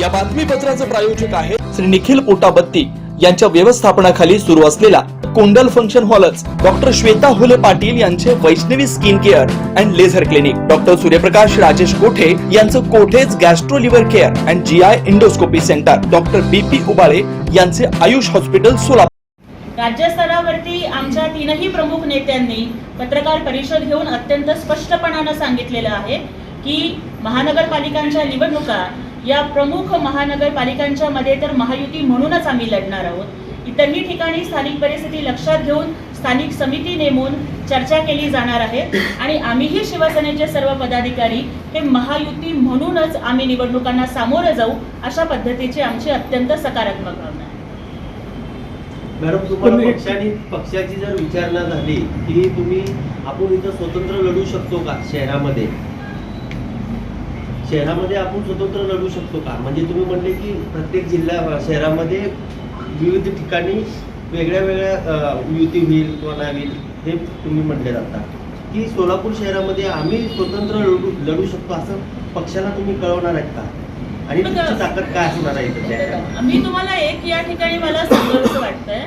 या बातमीपत्राचे प्रायोजक आहे श्री निखिल पोटाबत्ती यांच्या व्यवस्थापनाखाली सुरू असलेला कोंडल फंक्शन हॉलच, डॉक्टर श्वेता हुले पाटील यांचे Vaishnavi skin care and laser clinic, doctor Suryaprakash Rajesh Kothe यांचं कोठेज gastro liver care and GI endoscopy centre, doctor BP Ubale यांचे आयुष हॉस्पिटल सोलापूर। राज्य स्तरावरती आमच्या तीनही प्रमुख नेत्यांनी पत्रकार परिषद घेऊन अत्यंत स्पष्टपणाने सांगितलेलं आहे की महानगरपालिकांच्या निवडणुका या प्रमुख महानगरपालिकांच्या मध्ये तर महायुती म्हणूनच आम्ही लढणार आहोत। इतरही ठिकाणी स्थानिक परिस्थिती लक्षात घेऊन स्थानिक समिती नेमून चर्चा केली जाणार आहे आणि आम्हीही शिवसेनेचे सर्व पदाधिकारी हे महायुती म्हणूनच आम्ही निवडणुकांना सामोरे जाऊ अशा पद्धतीची आमची अत्यंत सकारात्मक भावना आहे। मॅडम, तुम्हाला पक्षाची जर विचारणा झाली की तुम्ही आपण इथं स्वतंत्र लढू शकतो का, शहरामध्ये आपण स्वतंत्र लढू शकतो का? म्हणजे तुम्ही म्हणले की प्रत्येक शहरामध्ये विविध ठिकाणी वेगळ्या वेगळ्या युती होईल किंवा नाही होईल हे तुम्ही म्हटले जाता की सोलापूर शहरामध्ये आम्ही स्वतंत्र लढू शकतो असं पक्षाला तुम्ही कळवणार आहेत का? आणि तुमची ताकद काय असणार आहे? मी तुम्हाला एक या ठिकाणी मला सांगायचं वाटतंय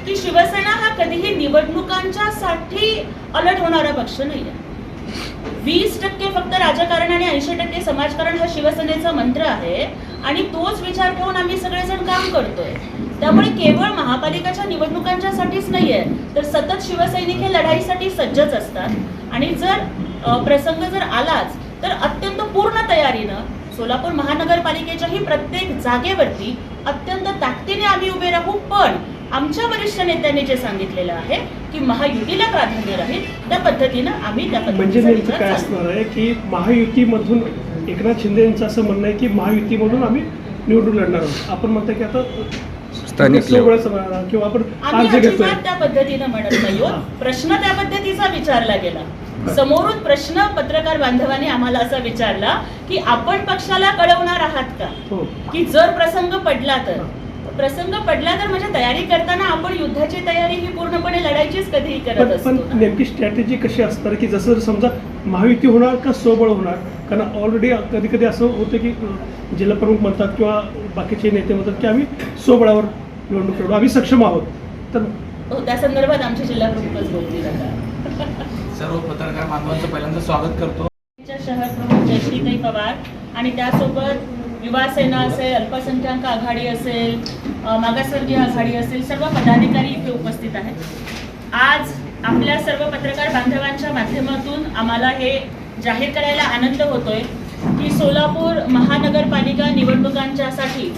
की शिवसेना हा कधीही निवडणुकांच्या साठी अलर्ट होणारा पक्ष नाहीये। 20% फक्त राजकारण आणि 80% समाजकारण हा शिवसेनेचा मंत्र आहे आणि तोच विचार ठेवून आम्ही सगळेजण काम करतोय। त्यामुळे केवळ महापालिकाच्या निवडणुकांच्यासाठीच नाहीये तर सतत शिवसैनिक हे लढाईसाठी सज्जच असतात आणि जर प्रसंग जर आलाच तर अत्यंत पूर्ण तयारीनं सोलापूर महानगरपालिकेच्याही प्रत्येक जागेवरती अत्यंत ताकदीने आम्ही उभे राहू। पण आमच्या वरिष्ठ नेत्यांनी जे सांगितलेलं आहे की महायुतीला प्राधान्य राहील त्या पद्धतीनं आम्ही त्या म्हणजे नेमकं काय असणार आहे की महायुतीमधून एकनाथ शिंदे यांचं असं म्हणणं आहे की महायुतीमधून आम्ही निवडून लढणार आहोत। आपण म्हणतो की आता स्थानिक किंवा आपण त्या पद्धतीनं म्हणत नाही आहोत। प्रश्न त्या पद्धतीचा विचारला गेला, समोरून प्रश्न पत्रकार बांधवांनी आम्हाला असा विचारला की आपण पक्षाला कळवणार आहात का की जर प्रसंग पडला तर म्हणजे तयारी करताना आपण युद्धाची तयारी ही पूर्णपणे लढायचीच कधीही करत असतो। पण नेमकी स्ट्रॅटेजी कशी असणार की जसं समजा महायुती होणार का स्वबळ होणार? कारण ऑलरेडी कधी कधी असं होतं की जिल्हा प्रमुख म्हणतात किंवा बाकीचे नेते म्हणतात की आम्ही स्वबळावर निवडणूक लढू, आम्ही सक्षम आहोत। तर त्या संदर्भात आमचे जिल्हा प्रमुखच बोलले जातात। सर्व पत्रकार बांधवांचं पहिल्यांदा स्वागत करतो। शहर प्रमुख जयश्रीताई पवार आणि त्यासोबत युवा सेना असेल, अल्पसंख्याक आघाडी असेल, मागासवर्गीय आघाडी असेल, सर्व पदाधिकारी इथे उपस्थित आहेत। आज आपल्या सर्व पत्रकार बांधवांच्या माध्यमातून आम्हाला हे जाहीर करायला आनंद होतोय की सोलापूर महानगरपालिका निवडणुकांच्यासाठी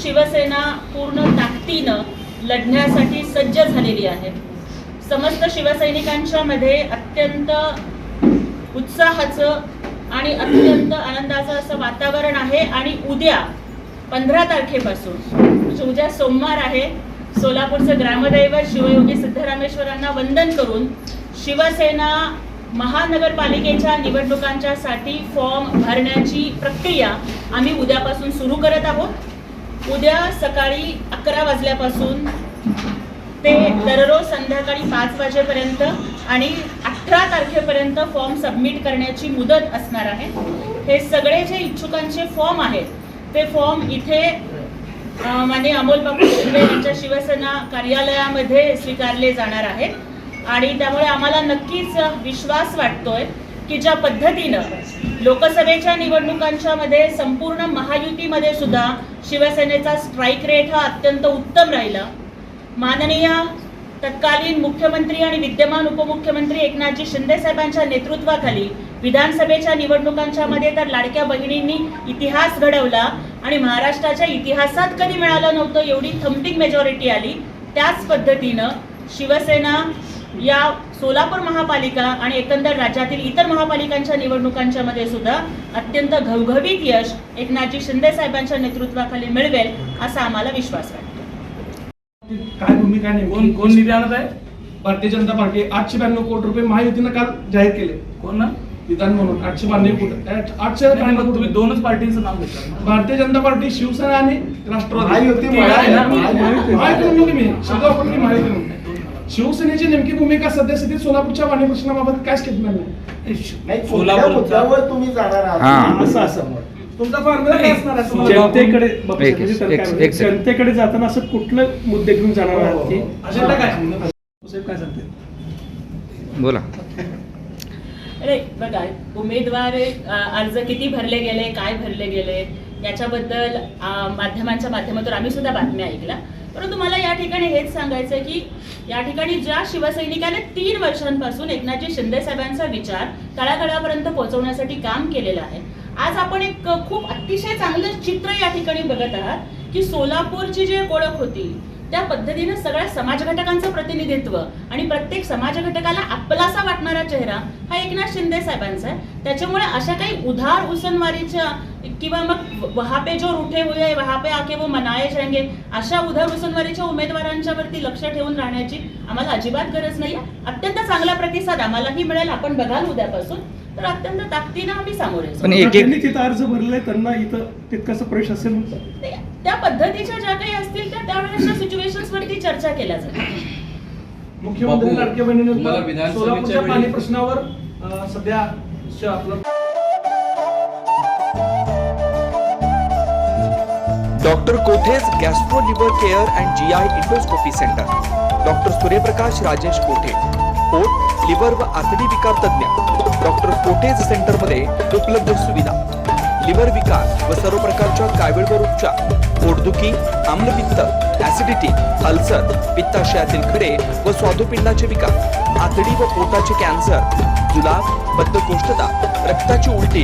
शिवसेना पूर्ण ताकदीनं लढण्यासाठी सज्ज झालेली आहे। समस्त शिवसैनिकांच्या मध्ये अत्यंत उत्साहाचं आणि अत्यंत आनंदाचं असं वातावरण आहे आणि उद्या 15 तारखेपासून म्हणजे उद्या सोमवार आहे, सोलापूरचं ग्रामदैवत शिवयोगी सिद्धरामेश्वरांना वंदन करून शिवसेना महानगरपालिकेच्या निवडणुकांच्यासाठी फॉर्म भरण्याची प्रक्रिया आम्ही उद्यापासून सुरू करत आहोत। उद्या सकाळी 11 वाजल्यापासून ते दररोज संध्याकाळी 5 वाजेपर्यंत आणि 18 तारखेपर्यंत फॉर्म सबमिट करण्याची मुदत असणार आहे। हे सगळे जे इच्छुकांचे फॉर्म आहेत ते फॉर्म इथे माननीय अमोल बापू शिंदे यांच्या शिवसेना कार्यालयामध्ये स्वीकारले जाणार आहेत आणि त्यामुळे आम्हाला नक्कीच विश्वास वाटतोय की ज्या पद्धतीनं लोकसभेच्या निवडणुकांच्या मध्ये संपूर्ण महायुतीमध्ये सुद्धा शिवसेनेचा स्ट्राईक रेट हा अत्यंत उत्तम राहिला। माननीय तत्कालीन मुख्यमंत्री आणि विद्यमान उपमुख्यमंत्री एकनाथजी शिंदे साहेबांच्या नेतृत्वाखाली विधानसभेच्या निवडणुकांच्या मध्ये तर लाडक्या बहिणींनी इतिहास घडवला आणि महाराष्ट्राच्या इतिहासात कधी मिळालं नव्हतं एवढी थम्पिंग मेजॉरिटी आली। त्याच पद्धतीनं शिवसेना या सोलापूर महापालिका आणि एकंदर राज्यातील इतर महापालिकांच्या निवडणुकांच्या मध्ये सुद्धा अत्यंत घवघवीत यश एकनाथजी शिंदे साहेबांच्या नेतृत्वाखाली मिळवेल असा आम्हाला विश्वास वाटतो। काय भूमिका नाही, कोण निधी आणत आहे? भारतीय जनता पार्टी 892 कोटी रुपये महायुतीनं काल जाहीर केले। कोण ना विधान म्हणून 892 कोटी, 892 तुम्ही दोनच पार्टीचं नाव घेतलं, भारतीय जनता पार्टी, शिवसेना आणि राष्ट्रवादी महायुती। शिवसेनेची नेमकी भूमिका सध्यास्थितीत सोलापूरच्या पाणी प्रश्नाबाबत काय स्टेटमेंट नाही? सोलापूरवर तुम्ही जाणार आहात असं तुमचा फॉर्म्युला काय असणार आहे तुम्हाला? जनतेकडे बापू एक- साहेब, म्हणजे तर एक- काय म्हणते, एक second. जनतेकडे जाताना असं कुठलं मुद्दे घेऊन जाणार आहात की अजेंडा काय? बापू साहेब काय सांगते? बोला. अरे बघा, उमेदवार अर्ज किती भरले गेले, काय भरले गेले याच्याबद्दल माध्यमांच्या माध्यमातून आम्ही सुद्धा बातम्या ऐकल्या. परंतु मला या ठिकाणी हेच सांगायचं आहे की या ठिकाणी ज्या शिवसैनिकाने 3 वर्षांपासून एकनाथजी शिंदे साहेबांचा विचार तळागाळापर्यंत पोहोचवण्यासाठी काम केलेलं आहे, आज आपण एक खूप अतिशय चांगलं चित्र या ठिकाणी बघत आहात की सोलापूरची जी एक ओळख होती त्या पद्धतीने सगळ्या समाज घटकांचं प्रतिनिधित्व आणि प्रत्येक समाज घटकाला आपलासा वाटणारा चेहरा हा एकनाथ शिंदे साहेबांचा आहे. त्याच्यामुळे अशा काही उधार उसनवारीच्या किंवा मग वहाँ पे जो रूठे हुए हैं वहाँ पे आके वो मनाए जाएंगे अशा उधार उसनवारीच्या उमेदवारांच्या वरती लक्ष ठेवून राहण्याची आम्हाला अजिबात गरज नाही. अत्यंत चांगला प्रतिसाद आम्हालाही मिळेल. आपण बघाल उद्यापासून, तर अत्यंत ताकदीनं आम्ही सामोरे जाऊ. पण एक ज्यांनी तिथं अर्ज भरले त्यांना इथं तितकासा प्रवेश असेल? त्या पद्धतीच्या ज्या काही असतील त्या त्यावेळेसच्या सिच्युएशन्स वरती चर्चा केल्या जातात. मुख्यमंत्री बापू, लाडक्या तुम्हाला बहिणीनंतर विधानसभेच्या सोलापूरच्या वेळी- पाणी प्रश्नावर सध्या आपलं डॉक्टर कोठेज gastro liver care and GI endoscopy centre. Doctor Suryaprakash Rajesh कोठे, पोट, लिव्हर व आतडी विकार तज्ञ. डॉक्टर कोठेज सेंटरमध्ये उपलब्ध सुविधा: लिव्हर विकार व सर्व प्रकारच्या कावीळवर उपचार, पोटदुखी, आम्लपित्त, ऍसिडिटी, अल्सर, पित्ताशयातील खडे व स्वादुपिंडाचे विकार, आतडी व पोटाचे कॅन्सर, जुलाब, बद्धकोष्ठता, रक्ताची उलटी,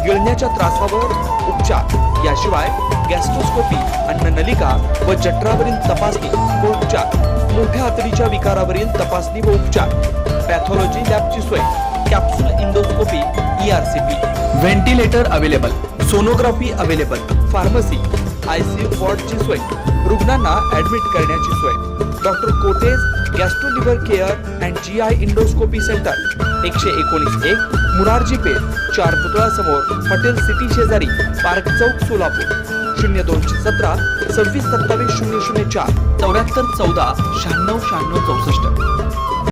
गिळण्याच्या त्रासावर उपचार. याशिवाय गॅस्ट्रोस्कोपी, अन्ननलिका व जठरावरील तपासणी व उपचार, मोठ्या आतडीच्या विकारावरील तपासणी व उपचार, पॅथॉलॉजी लॅबची सोय, capsule endoscopy, ERCP, ventilator available, sonography available, pharmacy, ICU वॉर्डची सोय, रुग्णांना ऍडमिट करण्याची सोय. डॉक्टर कोटेज gastro liver care and GI endoscopy centre, 119-1 Murarji Peth, 4 पुतळा समोर, हॉटेल सिटी शेजारी, पार्क चौक, सोलापूर. 0217 26 27 004 74 14 96 96 64.